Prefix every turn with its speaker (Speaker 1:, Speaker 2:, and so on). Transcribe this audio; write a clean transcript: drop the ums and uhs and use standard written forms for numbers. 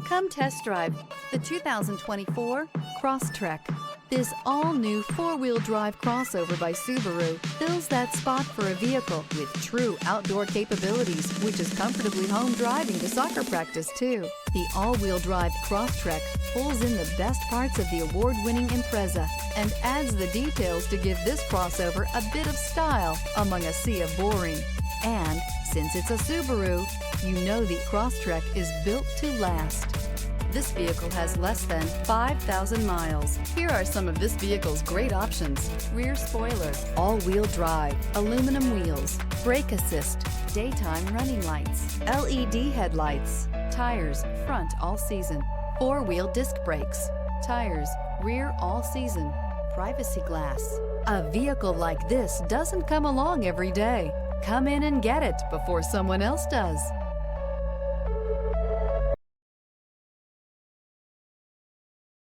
Speaker 1: Come test drive the 2024 Crosstrek. This all-new four-wheel drive crossover by Subaru fills that spot for a vehicle with true outdoor capabilities, which is comfortably home driving to soccer practice too. The all-wheel drive Crosstrek pulls in the best parts of the award-winning Impreza and adds the details to give this crossover a bit of style among a sea of boring. And since it's a Subaru, you know the Crosstrek is built to last. This vehicle has less than 5,000 miles. Here are some of this vehicle's great options: rear spoiler, all-wheel drive, aluminum wheels, brake assist, daytime running lights, LED headlights, tires, front all season, four-wheel disc brakes, tires, rear all season, privacy glass. A vehicle like this doesn't come along every day. Come in and get it before someone else does.